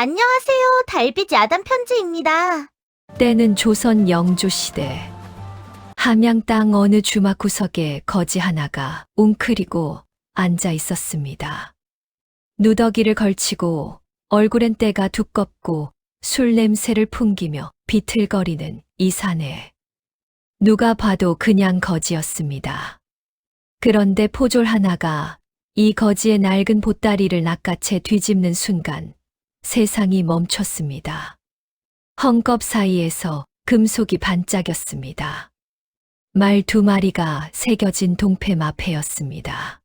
안녕하세요. 달빛 야단 편지입니다. 때는 조선 영조시대. 함양 땅 어느 주막 구석에 거지 하나가 웅크리고 앉아 있었습니다. 누더기를 걸치고 얼굴엔 때가 두껍고 술 냄새를 풍기며 비틀거리는 이 사내. 누가 봐도 그냥 거지였습니다. 그런데 포졸 하나가 이 거지의 낡은 보따리를 낚아채 뒤집는 순간 세상이 멈췄습니다. 헝겊 사이에서 금속이 반짝였습니다. 말 2마리가 새겨진 동패마패였습니다.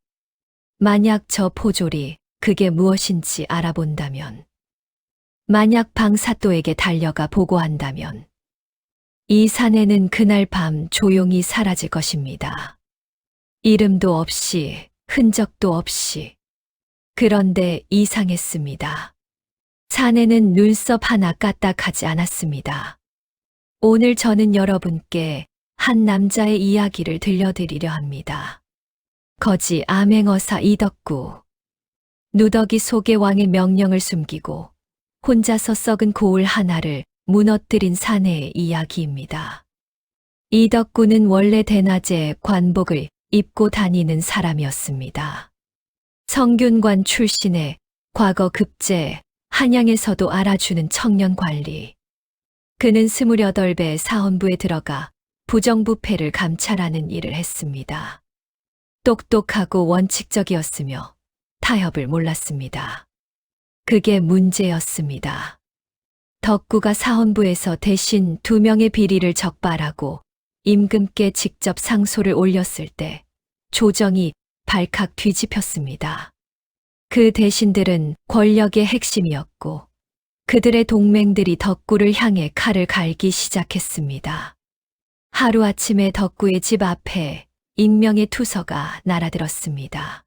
만약 저 포졸이 그게 무엇인지 알아본다면, 만약 방사또에게 달려가 보고한다면, 이 사내는 그날 밤 조용히 사라질 것입니다. 이름도 없이, 흔적도 없이. 그런데 이상했습니다. 사내는 눈썹 하나 까딱하지 않았습니다. 오늘 저는 여러분께 한 남자의 이야기를 들려드리려 합니다. 거지 암행어사 이덕구. 누더기 속의 왕의 명령을 숨기고 혼자서 썩은 고을 하나를 무너뜨린 사내의 이야기입니다. 이덕구는 원래 대낮에 관복을 입고 다니는 사람이었습니다. 성균관 출신의 과거 급제, 한양에서도 알아주는 청년 관리. 그는 28배 사헌부에 들어가 부정부패를 감찰하는 일을 했습니다. 똑똑하고 원칙적이었으며 타협을 몰랐습니다. 그게 문제였습니다. 덕구가 사헌부에서 대신 2명의 비리를 적발하고 임금께 직접 상소를 올렸을 때 조정이 발칵 뒤집혔습니다. 그 대신들은 권력의 핵심이었고 그들의 동맹들이 덕구를 향해 칼을 갈기 시작했습니다. 하루아침에 덕구의 집 앞에 익명의 투서가 날아들었습니다.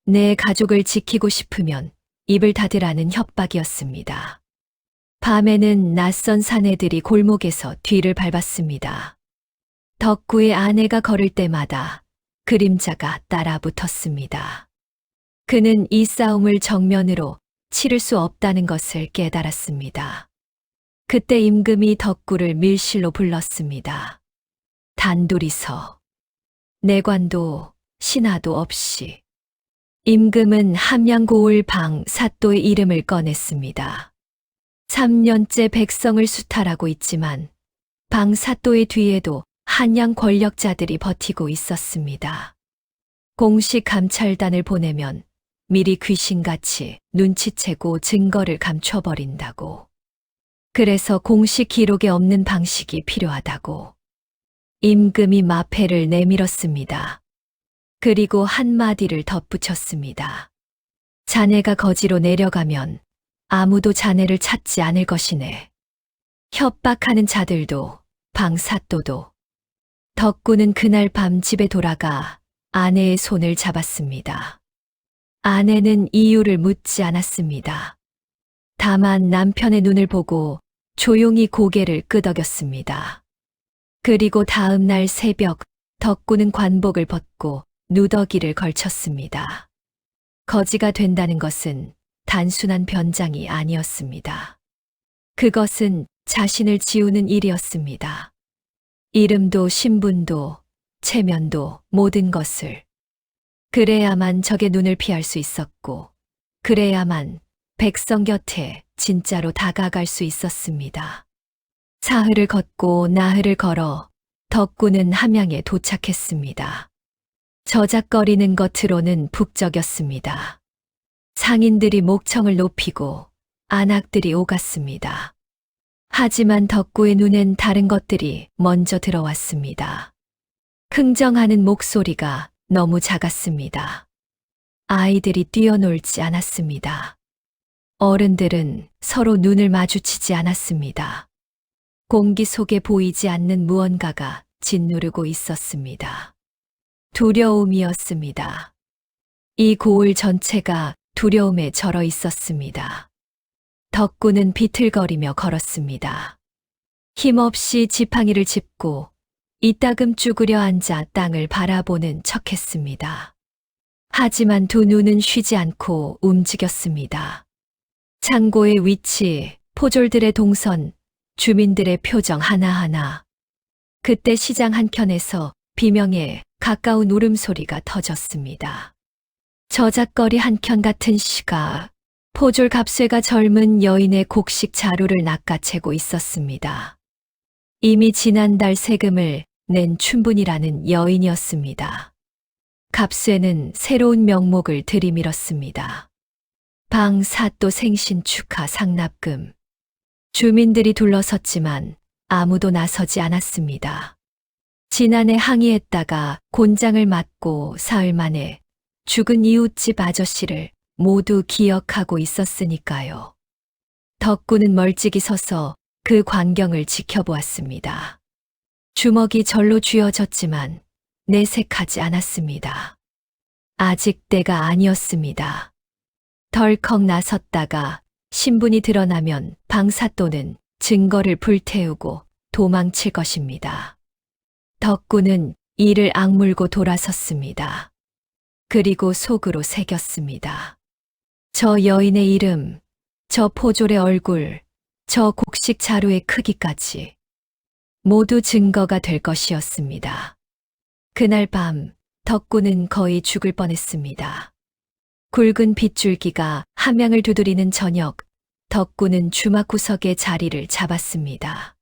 내 가족을 지키고 싶으면 입을 닫으라는 협박이었습니다. 밤에는 낯선 사내들이 골목에서 뒤를 밟았습니다. 덕구의 아내가 걸을 때마다 그림자가 따라 붙었습니다. 그는 이 싸움을 정면으로 치를 수 없다는 것을 깨달았습니다. 그때 임금이 덕구를 밀실로 불렀습니다. 단둘이서. 내관도 신하도 없이. 임금은 함양 고을 방 사또의 이름을 꺼냈습니다. 3년째 백성을 수탈하고 있지만 방 사또의 뒤에도 한양 권력자들이 버티고 있었습니다. 공식 감찰단을 보내면 미리 귀신같이 눈치채고 증거를 감춰버린다고. 그래서 공식 기록에 없는 방식이 필요하다고. 임금이 마패를 내밀었습니다. 그리고 한마디를 덧붙였습니다. 자네가 거지로 내려가면 아무도 자네를 찾지 않을 것이네. 협박하는 자들도 방사또도. 덕구는 그날 밤 집에 돌아가 아내의 손을 잡았습니다. 아내는 이유를 묻지 않았습니다. 다만 남편의 눈을 보고 조용히 고개를 끄덕였습니다. 그리고 다음 날 새벽 덕구는 관복을 벗고 누더기를 걸쳤습니다. 거지가 된다는 것은 단순한 변장이 아니었습니다. 그것은 자신을 지우는 일이었습니다. 이름도 신분도 체면도 모든 것을. 그래야만 적의 눈을 피할 수 있었고 그래야만 백성 곁에 진짜로 다가갈 수 있었습니다. 사흘을 걷고 나흘을 걸어 덕구는 함양에 도착했습니다. 저작거리는 겉으로는 북적였습니다. 상인들이 목청을 높이고 안악들이 오갔습니다. 하지만 덕구의 눈엔 다른 것들이 먼저 들어왔습니다. 흥정하는 목소리가 너무 작았습니다. 아이들이 뛰어놀지 않았습니다. 어른들은 서로 눈을 마주치지 않았습니다. 공기 속에 보이지 않는 무언가가 짓누르고 있었습니다. 두려움이었습니다. 이 고을 전체가 두려움에 절어 있었습니다. 덕구는 비틀거리며 걸었습니다. 힘없이 지팡이를 짚고 이따금 쭈그려 앉아 땅을 바라보는 척했습니다. 하지만 2 눈은 쉬지 않고 움직였습니다. 창고의 위치, 포졸들의 동선, 주민들의 표정 하나하나. 그때 시장 한켠에서 비명에 가까운 울음소리가 터졌습니다. 저작거리 한켠 같은 시각, 포졸 갑쇠가 젊은 여인의 곡식 자루를 낚아채고 있었습니다. 이미 지난달 세금을 낸 춘분이라는 여인이었습니다. 갑쇠는 새로운 명목을 들이밀었습니다. 방 사또 생신 축하 상납금. 주민들이 둘러섰지만 아무도 나서지 않았습니다. 지난해 항의했다가 곤장을 맞고 사흘 만에 죽은 이웃집 아저씨를 모두 기억하고 있었으니까요. 덕구는 멀찍이 서서 그 광경을 지켜보았습니다. 주먹이 절로 쥐어졌지만 내색하지 않았습니다. 아직 때가 아니었습니다. 덜컥 나섰다가 신분이 드러나면 방사또는 증거를 불태우고 도망칠 것입니다. 덕구는 이를 악물고 돌아섰습니다. 그리고 속으로 새겼습니다. 저 여인의 이름, 저 포졸의 얼굴, 저 곡식 자루의 크기까지 모두 증거가 될 것이었습니다. 그날 밤 덕구는 거의 죽을 뻔했습니다. 굵은 빗줄기가 함양을 두드리는 저녁, 덕구는 주막구석에 자리를 잡았습니다.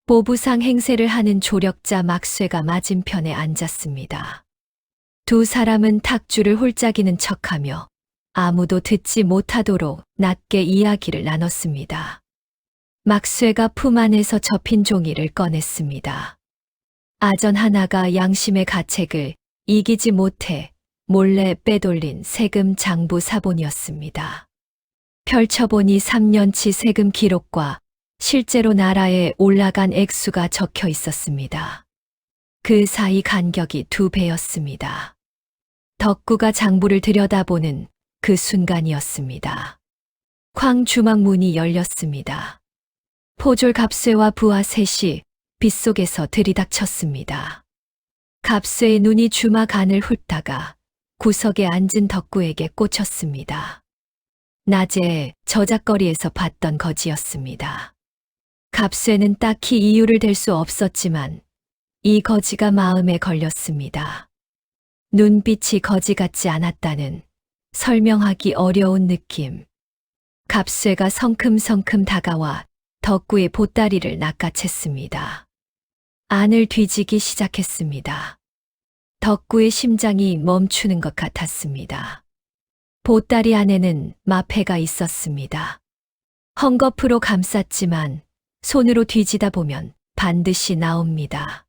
보부상 행세를 하는 조력자 막쇠가 맞은편에 앉았습니다. 두 사람은 탁주를 홀짝이는 척하며 아무도 듣지 못하도록 낮게 이야기를 나눴습니다. 막쇠가 품 안에서 접힌 종이를 꺼냈습니다. 아전 하나가 양심의 가책을 이기지 못해 몰래 빼돌린 세금 장부 사본이었습니다. 펼쳐보니 3년치 세금 기록과 실제로 나라에 올라간 액수가 적혀 있었습니다. 그 사이 간격이 2배였습니다. 덕구가 장부를 들여다보는 그 순간이었습니다. 쾅 주막 문이 열렸습니다. 포졸 갑쇠와 부하 셋이 빗속에서 들이닥쳤습니다. 갑쇠의 눈이 주막 안을 훑다가 구석에 앉은 덕구에게 꽂혔습니다. 낮에 저작거리에서 봤던 거지였습니다. 갑쇠는 딱히 이유를 댈 수 없었지만 이 거지가 마음에 걸렸습니다. 눈빛이 거지 같지 않았다는 설명하기 어려운 느낌. 갑쇠가 성큼성큼 다가와 덕구의 보따리를 낚아챘습니다. 안을 뒤지기 시작했습니다. 덕구의 심장이 멈추는 것 같았습니다. 보따리 안에는 마패가 있었습니다. 헝겊으로 감쌌지만 손으로 뒤지다 보면 반드시 나옵니다.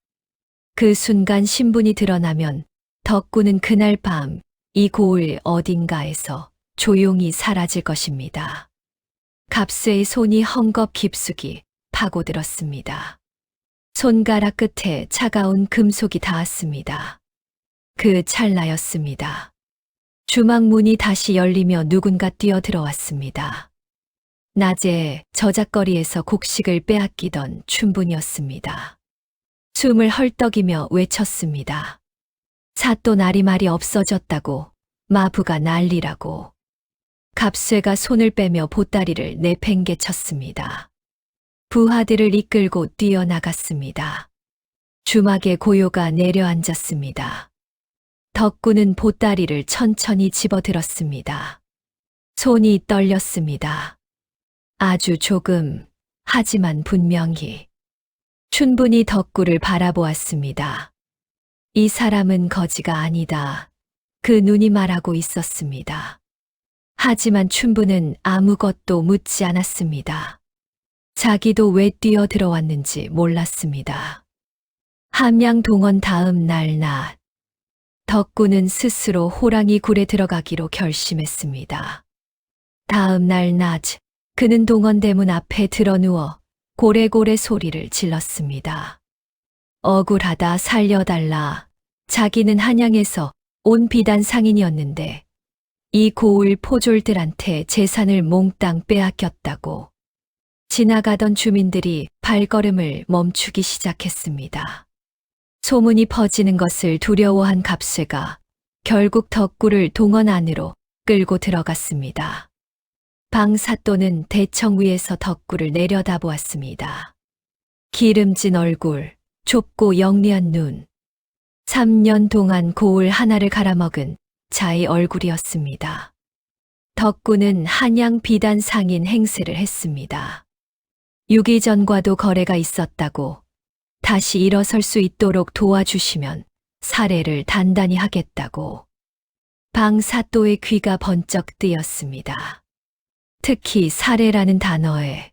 그 순간 신분이 드러나면 덕구는 그날 밤 이 고을 어딘가에서 조용히 사라질 것입니다. 갑쇠의 손이 헝겊 깊숙이 파고들었습니다. 손가락 끝에 차가운 금속이 닿았습니다. 그 찰나였습니다. 주막 문이 다시 열리며 누군가 뛰어들어왔습니다. 낮에 저작거리에서 곡식을 빼앗기던 춘분이었습니다. 숨을 헐떡이며 외쳤습니다. 사또 나리말이 없어졌다고, 마부가 난리라고. 갑쇠가 손을 빼며 보따리를 내팽개쳤습니다. 부하들을 이끌고 뛰어나갔습니다. 주막에 고요가 내려앉았습니다. 덕구는 보따리를 천천히 집어들었습니다. 손이 떨렸습니다. 아주 조금, 하지만 분명히. 춘분이 덕구를 바라보았습니다. 이 사람은 거지가 아니다. 그 눈이 말하고 있었습니다. 하지만 춘분은 아무것도 묻지 않았습니다. 자기도 왜 뛰어들어왔는지 몰랐습니다. 함양 동원 다음 날 낮, 덕구는 스스로 호랑이 굴에 들어가기로 결심했습니다. 다음 날 낮, 그는 동원대문 앞에 드러누워 고래고래 소리를 질렀습니다. 억울하다 살려달라. 자기는 한양에서 온 비단 상인이었는데 이 고을 포졸들한테 재산을 몽땅 빼앗겼다고. 지나가던 주민들이 발걸음을 멈추기 시작했습니다. 소문이 퍼지는 것을 두려워한 갑쇠가 결국 덕구를 동원 안으로 끌고 들어갔습니다. 방사또는 대청 위에서 덕구를 내려다보았습니다. 기름진 얼굴, 좁고 영리한 눈. 3년 동안 고을 하나를 갈아먹은 자의 얼굴이었습니다. 덕구는 한양 비단 상인 행세를 했습니다. 6일 전과도 거래가 있었다고 다시 일어설 수 있도록 도와주시면 사례를 단단히 하겠다고. 방사또의 귀가 번쩍 뜨였습니다. 특히 사례라는 단어에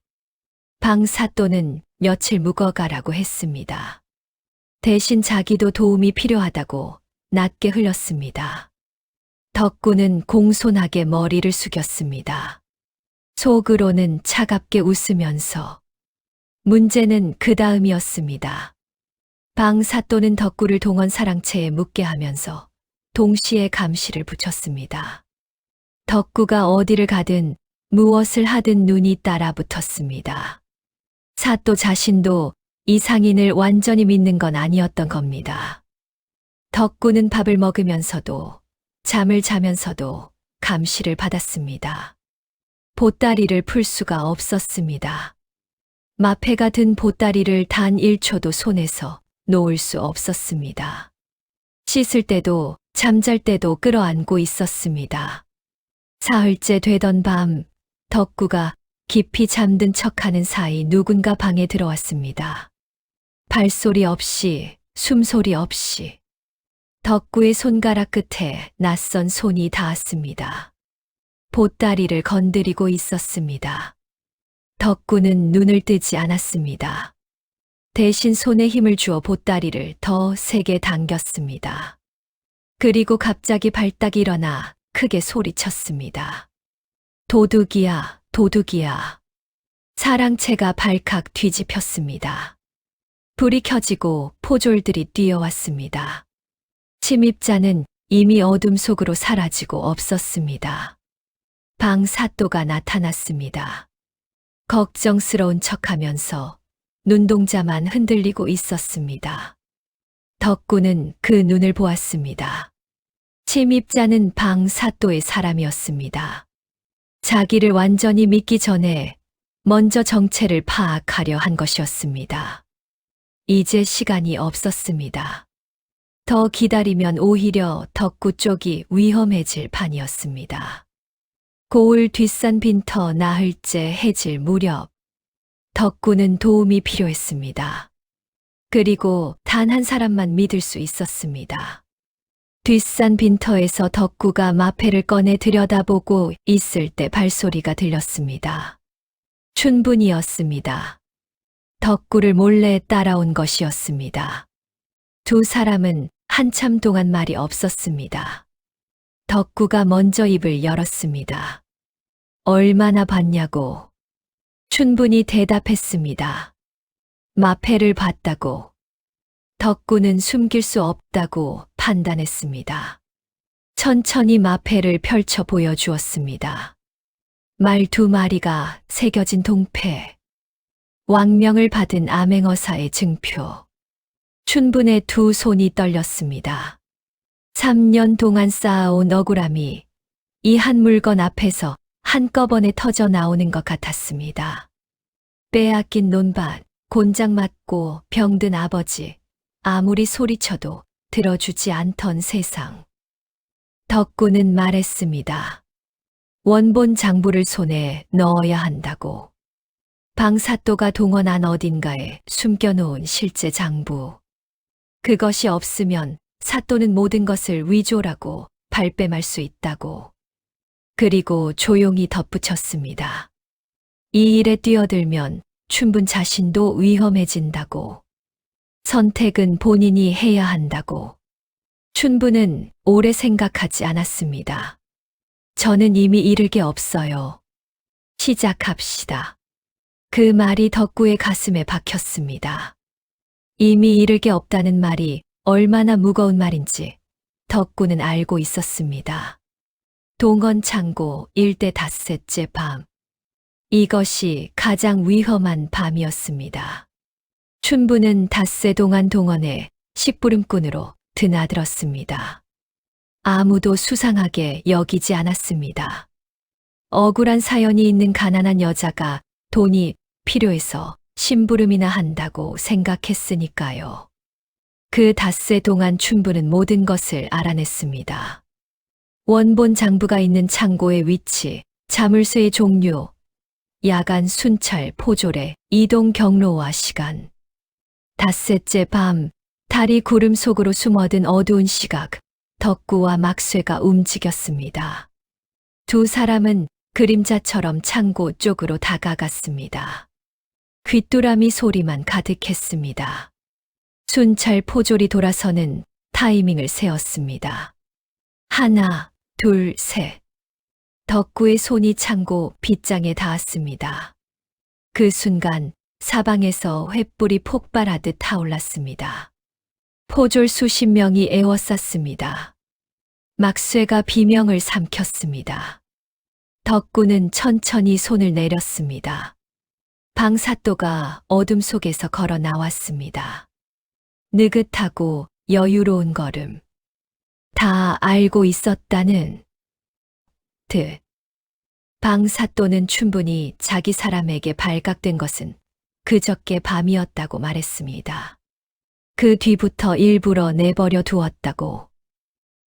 방사또는 며칠 묵어가라고 했습니다. 대신 자기도 도움이 필요하다고 낮게 흘렸습니다. 덕구는 공손하게 머리를 숙였습니다. 속으로는 차갑게 웃으면서 문제는 그 다음이었습니다. 방사또는 덕구를 동원 사랑채에 묻게 하면서 동시에 감시를 붙였습니다. 덕구가 어디를 가든 무엇을 하든 눈이 따라붙었습니다. 사또 자신도 이 상인을 완전히 믿는 건 아니었던 겁니다. 덕구는 밥을 먹으면서도 잠을 자면서도 감시를 받았습니다. 보따리를 풀 수가 없었습니다. 마패가 든 보따리를 단 1초도 손에서 놓을 수 없었습니다. 씻을 때도 잠잘 때도 끌어안고 있었습니다. 사흘째 되던 밤, 덕구가 깊이 잠든 척하는 사이 누군가 방에 들어왔습니다. 발소리 없이, 숨소리 없이. 덕구의 손가락 끝에 낯선 손이 닿았습니다. 보따리를 건드리고 있었습니다. 덕구는 눈을 뜨지 않았습니다. 대신 손에 힘을 주어 보따리를 더 세게 당겼습니다. 그리고 갑자기 발딱 일어나 크게 소리쳤습니다. 도둑이야, 도둑이야. 사랑채가 발칵 뒤집혔습니다. 불이 켜지고 포졸들이 뛰어왔습니다. 침입자는 이미 어둠 속으로 사라지고 없었습니다. 방사또가 나타났습니다. 걱정스러운 척하면서 눈동자만 흔들리고 있었습니다. 덕구는 그 눈을 보았습니다. 침입자는 방사또의 사람이었습니다. 자기를 완전히 믿기 전에 먼저 정체를 파악하려 한 것이었습니다. 이제 시간이 없었습니다. 더 기다리면 오히려 덕구 쪽이 위험해질 판이었습니다. 고을 뒷산 빈터 나흘째 해질 무렵, 덕구는 도움이 필요했습니다. 그리고 단 한 사람만 믿을 수 있었습니다. 뒷산 빈터에서 덕구가 마패를 꺼내 들여다보고 있을 때 발소리가 들렸습니다. 춘분이었습니다. 덕구를 몰래 따라온 것이었습니다. 두 사람은 한참 동안 말이 없었습니다. 덕구가 먼저 입을 열었습니다. 얼마나 봤냐고. 춘분이 대답했습니다. 마패를 봤다고. 덕구는 숨길 수 없다고 판단했습니다. 천천히 마패를 펼쳐 보여주었습니다. 말 2마리가 새겨진 동패. 왕명을 받은 암행어사의 증표. 춘분의 2 손이 떨렸습니다. 3년 동안 쌓아온 억울함이 이 한 물건 앞에서 한꺼번에 터져 나오는 것 같았습니다. 빼앗긴 논밭, 곤장 맞고 병든 아버지, 아무리 소리쳐도 들어주지 않던 세상. 덕구는 말했습니다. 원본 장부를 손에 넣어야 한다고. 방사또가 동원한 어딘가에 숨겨놓은 실제 장부. 그것이 없으면 사또는 모든 것을 위조라고 발뺌할 수 있다고. 그리고 조용히 덧붙였습니다. 이 일에 뛰어들면 춘분 자신도 위험해진다고. 선택은 본인이 해야 한다고. 춘분은 오래 생각하지 않았습니다. 저는 이미 잃을 게 없어요. 시작합시다. 그 말이 덕구의 가슴에 박혔습니다. 이미 잃을 게 없다는 말이 얼마나 무거운 말인지 덕구는 알고 있었습니다. 동원 창고 일대 닷새째 밤. 이것이 가장 위험한 밤이었습니다. 춘분은 닷새 동안 동원에 식부름꾼으로 드나들었습니다. 아무도 수상하게 여기지 않았습니다. 억울한 사연이 있는 가난한 여자가 돈이 필요해서 심부름이나 한다고 생각했으니까요. 그 닷새 동안 춘부는 모든 것을 알아냈습니다. 원본 장부가 있는 창고의 위치, 자물쇠의 종류, 야간 순찰 포졸의 이동 경로와 시간. 닷새째 밤, 달이 구름 속으로 숨어든 어두운 시각, 덕구와 막쇠가 움직였습니다. 두 사람은 그림자처럼 창고 쪽으로 다가갔습니다. 귀뚜라미 소리만 가득했습니다. 순찰 포졸이 돌아서는 타이밍을 세었습니다. 하나, 둘, 셋. 덕구의 손이 창고 빗장에 닿았습니다. 그 순간 사방에서 횃불이 폭발하듯 타올랐습니다. 포졸 수십 명이 에워쌌습니다. 막쇠가 비명을 삼켰습니다. 덕구는 천천히 손을 내렸습니다. 방사또가 어둠 속에서 걸어 나왔습니다. 느긋하고 여유로운 걸음. 다 알고 있었다는 듯. 방사또는 충분히 자기 사람에게 발각된 것은 그저께 밤이었다고 말했습니다. 그 뒤부터 일부러 내버려 두었다고.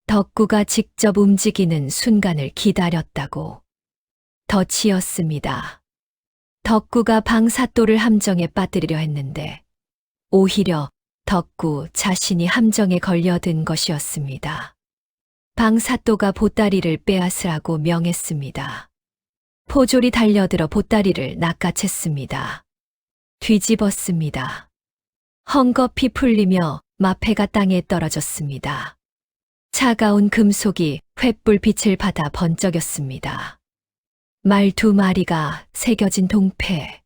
덕구가 직접 움직이는 순간을 기다렸다고. 덫이었습니다. 덕구가 방사또를 함정에 빠뜨리려 했는데 오히려 덕구 자신이 함정에 걸려든 것이었습니다. 방사또가 보따리를 빼앗으라고 명했습니다. 포졸이 달려들어 보따리를 낚아챘습니다. 뒤집었습니다. 헝겊이 풀리며 마패가 땅에 떨어졌습니다. 차가운 금속이 횃불빛을 받아 번쩍였습니다. 말 두 마리가 새겨진 동패.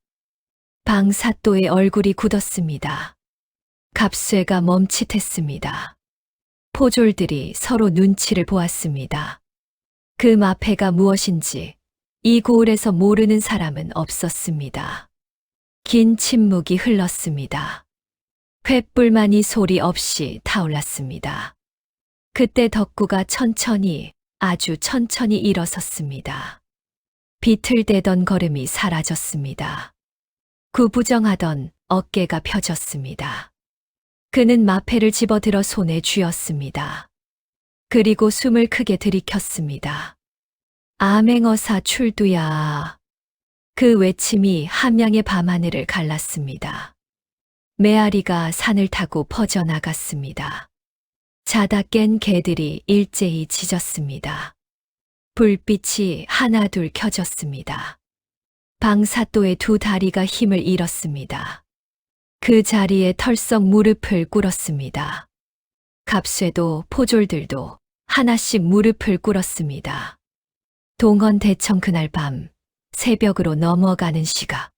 방사또의 얼굴이 굳었습니다. 갑쇠가 멈칫했습니다. 포졸들이 서로 눈치를 보았습니다. 그 마패가 무엇인지 이 고을에서 모르는 사람은 없었습니다. 긴 침묵이 흘렀습니다. 횃불만이 소리 없이 타올랐습니다. 그때 덕구가 천천히, 아주 천천히 일어섰습니다. 비틀대던 걸음이 사라졌습니다. 구부정하던 어깨가 펴졌습니다. 그는 마패를 집어들어 손에 쥐었습니다. 그리고 숨을 크게 들이켰습니다. 암행어사 출두야. 그 외침이 함양의 밤하늘을 갈랐습니다. 메아리가 산을 타고 퍼져나갔습니다. 자다 깬 개들이 일제히 짖었습니다. 불빛이 하나둘 켜졌습니다. 방사또의 두 다리가 힘을 잃었습니다. 그 자리에 털썩 무릎을 꿇었습니다. 갑쇠도 포졸들도 하나씩 무릎을 꿇었습니다. 동원 대청 그날 밤 새벽으로 넘어가는 시각.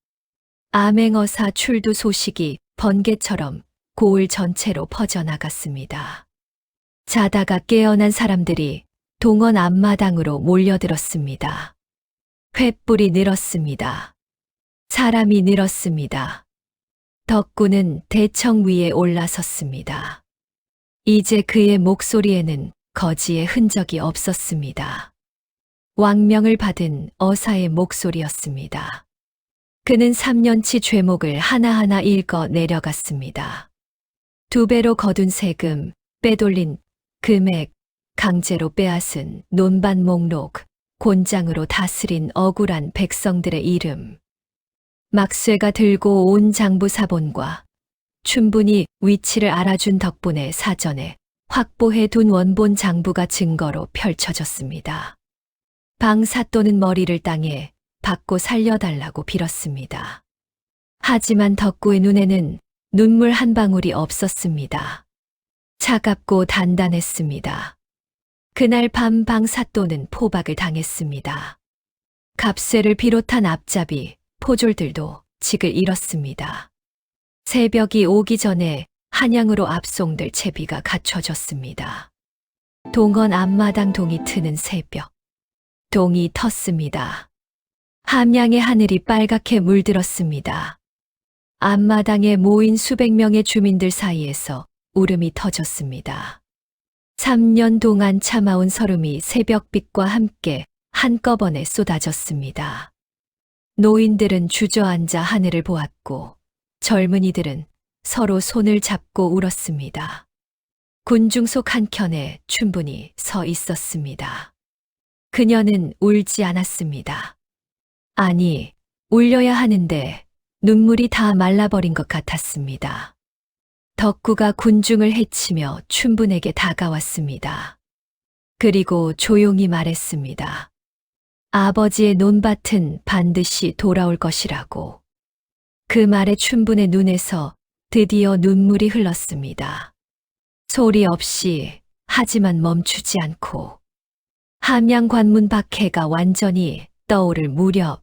암행어사 출두 소식이 번개처럼 고을 전체로 퍼져나갔습니다. 자다가 깨어난 사람들이 동원 앞마당으로 몰려들었습니다. 횃불이 늘었습니다. 사람이 늘었습니다. 덕구는 대청 위에 올라섰습니다. 이제 그의 목소리에는 거지의 흔적이 없었습니다. 왕명을 받은 어사의 목소리였습니다. 그는 3년치 죄목을 하나하나 읽어 내려갔습니다. 2배로 거둔 세금, 빼돌린 금액, 강제로 빼앗은 논반 목록, 곤장으로 다스린 억울한 백성들의 이름. 막쇠가 들고 온 장부 사본과 충분히 위치를 알아준 덕분에 사전에 확보해 둔 원본 장부가 증거로 펼쳐졌습니다. 방사또는 머리를 땅에 박고 살려달라고 빌었습니다. 하지만 덕구의 눈에는 눈물 한 방울이 없었습니다. 차갑고 단단했습니다. 그날 밤 방사또는 포박을 당했습니다. 갑쇠를 비롯한 앞잡이, 포졸들도 직을 잃었습니다. 새벽이 오기 전에 한양으로 압송될 채비가 갖춰졌습니다. 동원 앞마당 동이 트는 새벽. 동이 텄습니다. 함양의 하늘이 빨갛게 물들었습니다. 앞마당에 모인 수백 명의 주민들 사이에서 울음이 터졌습니다. 3년 동안 참아온 서름이 새벽빛과 함께 한꺼번에 쏟아졌습니다. 노인들은 주저앉아 하늘을 보았고 젊은이들은 서로 손을 잡고 울었습니다. 군중 속 한켠에 춘분이 서 있었습니다. 그녀는 울지 않았습니다. 아니, 울려야 하는데 눈물이 다 말라버린 것 같았습니다. 덕구가 군중을 헤치며 춘분에게 다가왔습니다. 그리고 조용히 말했습니다. 아버지의 논밭은 반드시 돌아올 것이라고. 그 말에 춘분의 눈에서 드디어 눈물이 흘렀습니다. 소리 없이 하지만 멈추지 않고 함양관문 밖에가 완전히 떠오를 무렵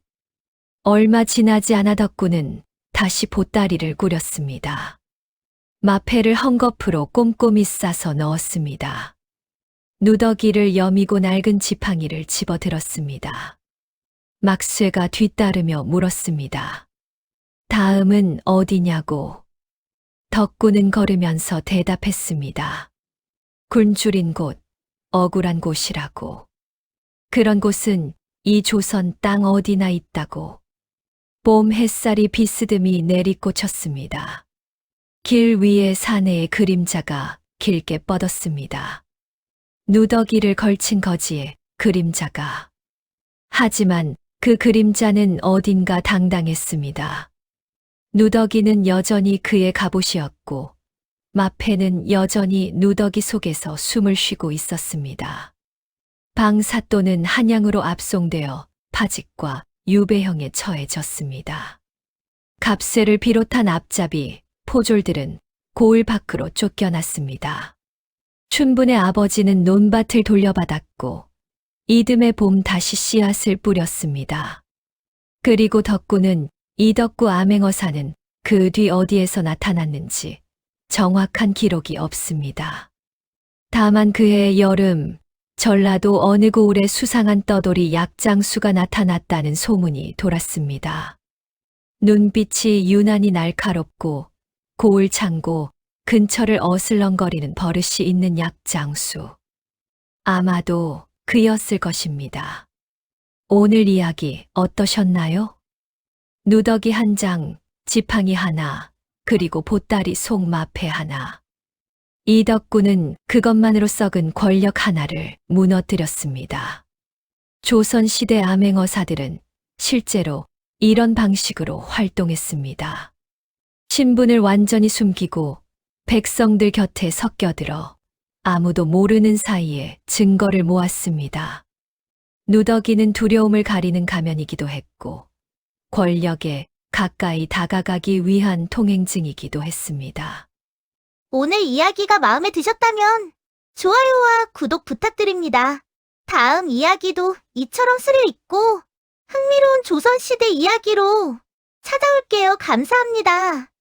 얼마 지나지 않아 덕구는 다시 보따리를 꾸렸습니다. 마패를 헝겊으로 꼼꼼히 싸서 넣었습니다. 누더기를 여미고 낡은 지팡이를 집어들었습니다. 막쇠가 뒤따르며 물었습니다. 다음은 어디냐고. 덕구는 걸으면서 대답했습니다. 굶주린 곳, 억울한 곳이라고. 그런 곳은 이 조선 땅 어디나 있다고. 봄 햇살이 비스듬히 내리꽂혔습니다. 길 위에 사내의 그림자가 길게 뻗었습니다. 누더기를 걸친 거지의 그림자가. 하지만 그 그림자는 어딘가 당당했습니다. 누더기는 여전히 그의 갑옷이었고 마패는 여전히 누더기 속에서 숨을 쉬고 있었습니다. 방사또는 한양으로 압송되어 파직과 유배형에 처해졌습니다. 갑세를 비롯한 앞잡이, 포졸들은 고을 밖으로 쫓겨났습니다. 춘분의 아버지는 논밭을 돌려받았고 이듬해 봄 다시 씨앗을 뿌렸습니다. 그리고 덕구는 이덕구 암행어사는 그 뒤 어디에서 나타났는지 정확한 기록이 없습니다. 다만 그해 여름 전라도 어느 고을에 수상한 떠돌이 약장수가 나타났다는 소문이 돌았습니다. 눈빛이 유난히 날카롭고 고을 창고 근처를 어슬렁거리는 버릇이 있는 약장수. 아마도 그였을 것입니다. 오늘 이야기 어떠셨나요? 누더기 한 장, 지팡이 하나, 그리고 보따리 속 마패 하나. 이덕구는 그것만으로 썩은 권력 하나를 무너뜨렸습니다. 조선시대 암행어사들은 실제로 이런 방식으로 활동했습니다. 신분을 완전히 숨기고 백성들 곁에 섞여들어 아무도 모르는 사이에 증거를 모았습니다. 누더기는 두려움을 가리는 가면이기도 했고 권력에 가까이 다가가기 위한 통행증이기도 했습니다. 오늘 이야기가 마음에 드셨다면 좋아요와 구독 부탁드립니다. 다음 이야기도 이처럼 스릴 있고 흥미로운 조선시대 이야기로 찾아올게요. 감사합니다.